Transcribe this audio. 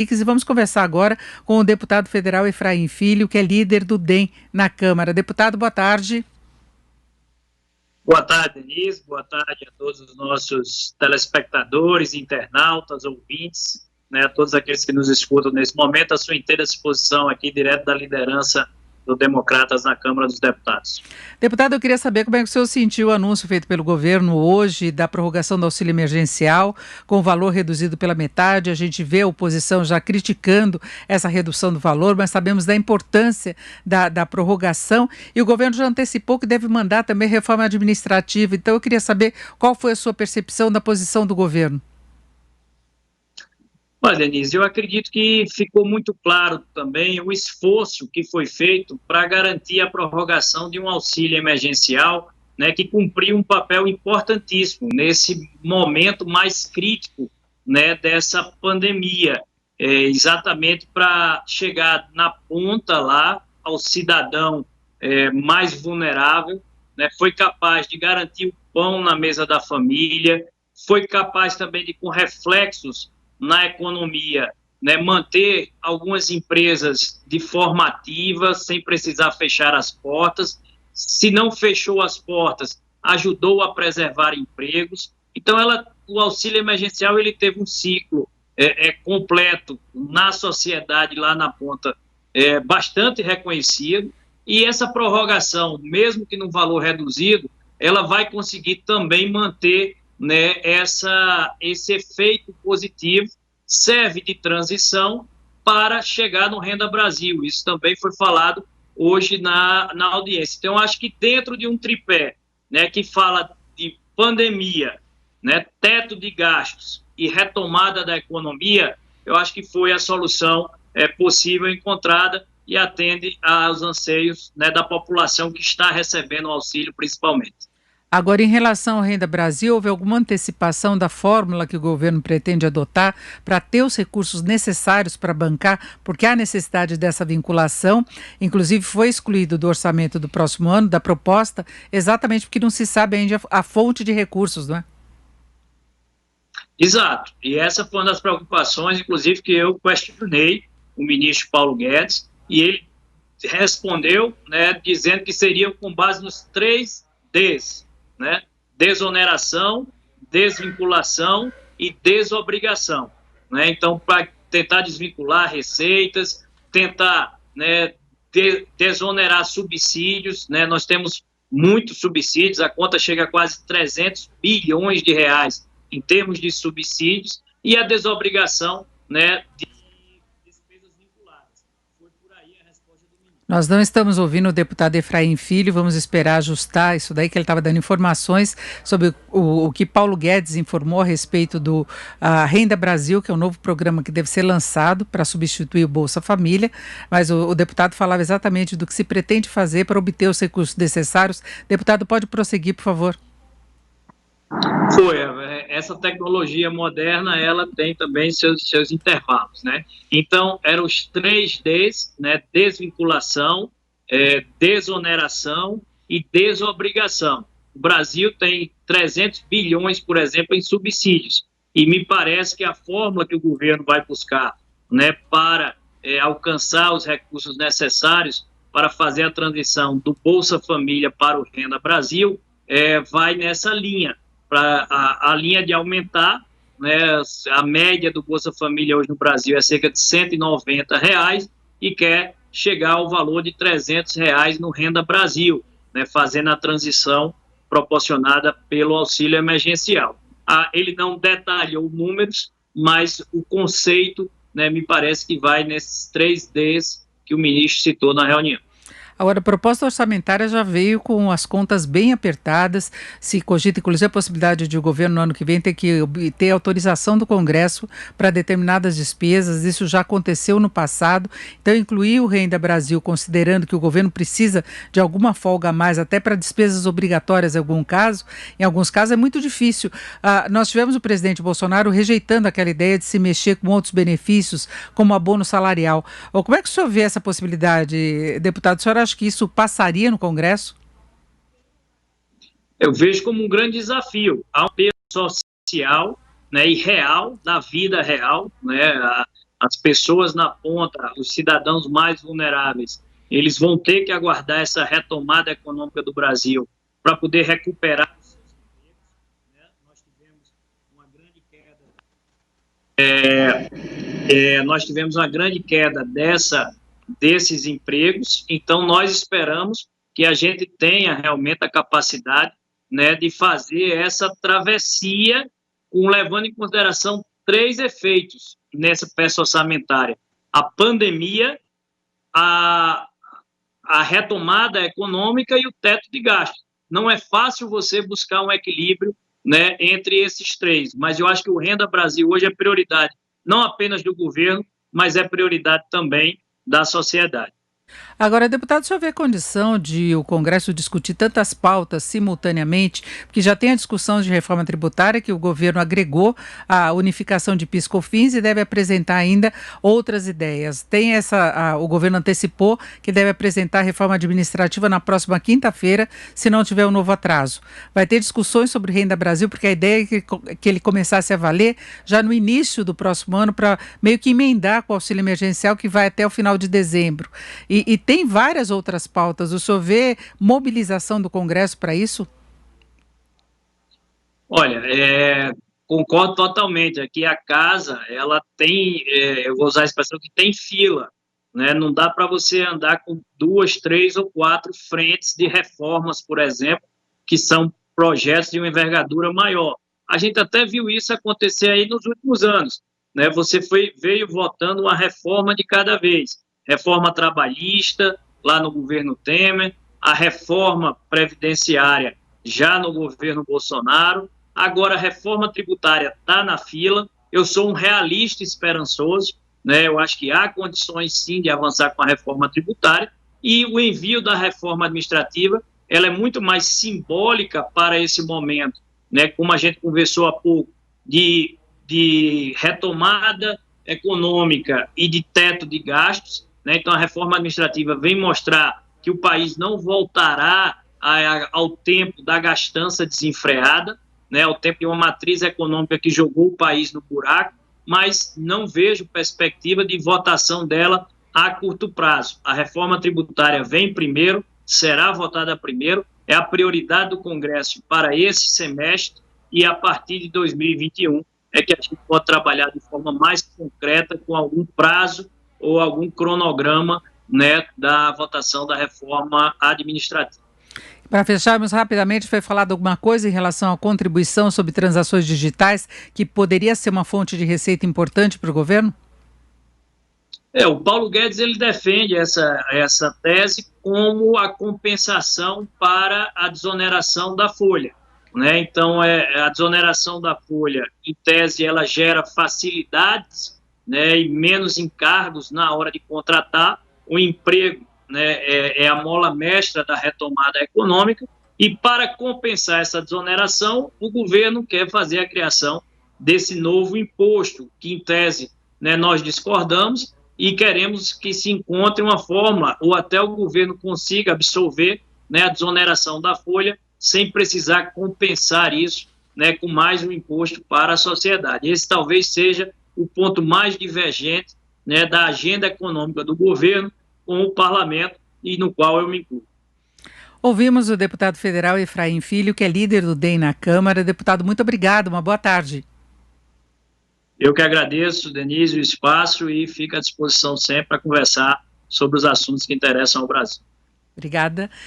E vamos conversar agora com o deputado federal Efraim Filho, que é líder do DEM na Câmara. Deputado, boa tarde. Boa tarde, Denise. Boa tarde a todos os nossos telespectadores, internautas, ouvintes, a todos aqueles que nos escutam nesse momento, à sua inteira disposição aqui, direto da liderança do Democratas na Câmara dos Deputados. Deputado, eu queria saber como é que o senhor sentiu o anúncio feito pelo governo hoje da prorrogação do auxílio emergencial com o valor reduzido pela metade. A gente vê a oposição já criticando essa redução do valor, mas sabemos da importância da prorrogação e o governo já antecipou que deve mandar também reforma administrativa. Então eu queria saber qual foi a sua percepção da posição do governo. Olha, Denise, eu acredito que ficou muito claro também o esforço que foi feito para garantir a prorrogação de um auxílio emergencial, que cumpriu um papel importantíssimo nesse momento mais crítico, dessa pandemia, exatamente para chegar na ponta lá ao cidadão mais vulnerável, foi capaz de garantir o pão na mesa da família, foi capaz também de, com reflexos na economia, manter algumas empresas de forma ativa, sem precisar fechar as portas. Se não fechou as portas, ajudou a preservar empregos. Então, o auxílio emergencial ele teve um ciclo completo na sociedade, lá na ponta, bastante reconhecido. E essa prorrogação, mesmo que no valor reduzido, ela vai conseguir também manter esse efeito positivo, serve de transição para chegar no Renda Brasil. Isso também foi falado hoje na audiência. Então, acho que dentro de um tripé, que fala de pandemia, teto de gastos e retomada da economia, eu acho que foi a solução possível encontrada e atende aos anseios da população que está recebendo o auxílio, principalmente. Agora, em relação ao Renda Brasil, houve alguma antecipação da fórmula que o governo pretende adotar para ter os recursos necessários para bancar, porque há necessidade dessa vinculação, inclusive foi excluído do orçamento do próximo ano, da proposta, exatamente porque não se sabe ainda a fonte de recursos, não é? Exato, e essa foi uma das preocupações, inclusive, que eu questionei o ministro Paulo Guedes, e ele respondeu, dizendo que seria com base nos 3 Ds, desoneração, desvinculação e desobrigação. Então, para tentar desvincular receitas, tentar desonerar subsídios, nós temos muitos subsídios, a conta chega a quase 300 bilhões de reais em termos de subsídios, e a desobrigação de despesas vinculadas. Foi por aí a resposta do ministro. Nós não estamos ouvindo o deputado Efraim Filho, vamos esperar ajustar isso daí, que ele estava dando informações sobre o que Paulo Guedes informou a respeito do Renda Brasil, que é um novo programa que deve ser lançado para substituir o Bolsa Família, mas o deputado falava exatamente do que se pretende fazer para obter os recursos necessários. Deputado, pode prosseguir, por favor. Essa tecnologia moderna, ela tem também seus intervalos, Então, eram os 3 Ds, desvinculação, desoneração e desobrigação. O Brasil tem 300 bilhões, por exemplo, em subsídios, e me parece que a fórmula que o governo vai buscar, para alcançar os recursos necessários para fazer a transição do Bolsa Família para o Renda Brasil, vai nessa linha, para a linha de aumentar, a média do Bolsa Família hoje no Brasil é cerca de R$190 e quer chegar ao valor de R$300 no Renda Brasil, fazendo a transição proporcionada pelo auxílio emergencial. Ele não detalhou números, mas o conceito, me parece que vai nesses 3 Ds que o ministro citou na reunião. Agora, a proposta orçamentária já veio com as contas bem apertadas, se cogita inclusive a possibilidade de o governo no ano que vem ter que obter autorização do Congresso para determinadas despesas, isso já aconteceu no passado, então incluir o Renda Brasil, considerando que o governo precisa de alguma folga a mais, até para despesas obrigatórias em alguns casos é muito difícil. Nós tivemos o presidente Bolsonaro rejeitando aquela ideia de se mexer com outros benefícios, como abono salarial. Como é que o senhor vê essa possibilidade, deputado? O senhor acha que isso passaria no Congresso? Eu vejo como um grande desafio. Há um peso social, e real, da vida real, as pessoas na ponta, os cidadãos mais vulneráveis, eles vão ter que aguardar essa retomada econômica do Brasil para poder recuperar os seus empregos, né? Nós tivemos uma grande queda desses empregos, então nós esperamos que a gente tenha realmente a capacidade, né, de fazer essa travessia, levando em consideração 3 efeitos nessa peça orçamentária: a pandemia, a retomada econômica e o teto de gastos. Não é fácil você buscar um equilíbrio, né, entre esses 3, mas eu acho que o Renda Brasil hoje é prioridade, não apenas do governo, mas é prioridade também da sociedade. Agora, deputado, o senhor vê condição de o Congresso discutir tantas pautas simultaneamente, porque já tem a discussão de reforma tributária, que o governo agregou a unificação de PIS/COFINS e deve apresentar ainda outras ideias. Tem o governo antecipou que deve apresentar a reforma administrativa na próxima quinta-feira, se não tiver um novo atraso. Vai ter discussões sobre Renda Brasil, porque a ideia é que ele começasse a valer já no início do próximo ano, para meio que emendar com o auxílio emergencial, que vai até o final de dezembro. E tem várias outras pautas. O senhor vê mobilização do Congresso para isso? Olha, concordo totalmente. Aqui a casa, ela tem, eu vou usar a expressão que tem fila, né? Não dá para você andar com 2, 3 ou 4 frentes de reformas, por exemplo, que são projetos de uma envergadura maior. A gente até viu isso acontecer aí nos últimos anos, né? Você veio votando uma reforma de cada vez. Reforma trabalhista, lá no governo Temer, a reforma previdenciária já no governo Bolsonaro, agora a reforma tributária está na fila. Eu sou um realista esperançoso, né? Eu acho que há condições sim de avançar com a reforma tributária, e o envio da reforma administrativa, ela é muito mais simbólica para esse momento, né? Como a gente conversou há pouco, de retomada econômica e de teto de gastos, né? Então, a reforma administrativa vem mostrar que o país não voltará ao tempo da gastança desenfreada, né? Ao tempo de uma matriz econômica que jogou o país no buraco, mas não vejo perspectiva de votação dela a curto prazo. A reforma tributária vem primeiro, será votada primeiro, é a prioridade do Congresso para esse semestre, e a partir de 2021 é que a gente pode trabalhar de forma mais concreta, com algum prazo ou algum cronograma, né, da votação da reforma administrativa. Para fecharmos rapidamente, foi falado alguma coisa em relação à contribuição sobre transações digitais, que poderia ser uma fonte de receita importante para o governo? O Paulo Guedes, ele defende essa tese como a compensação para a desoneração da folha, né? Então, a desoneração da folha, em tese, ela gera facilidades, né, e menos encargos na hora de contratar. O emprego, né, é a mola mestra da retomada econômica, e para compensar essa desoneração, o governo quer fazer a criação desse novo imposto, que em tese, né, nós discordamos, e queremos que se encontre uma forma, ou até o governo consiga absorver, né, a desoneração da folha, sem precisar compensar isso, né, com mais um imposto para a sociedade. Esse talvez seja o ponto mais divergente, né, da agenda econômica do governo com o parlamento, e no qual eu me incluo. Ouvimos o deputado federal Efraim Filho, que é líder do DEM na Câmara. Deputado, muito obrigado, uma boa tarde. Eu que agradeço, Denise, o espaço, e fico à disposição sempre para conversar sobre os assuntos que interessam ao Brasil. Obrigada.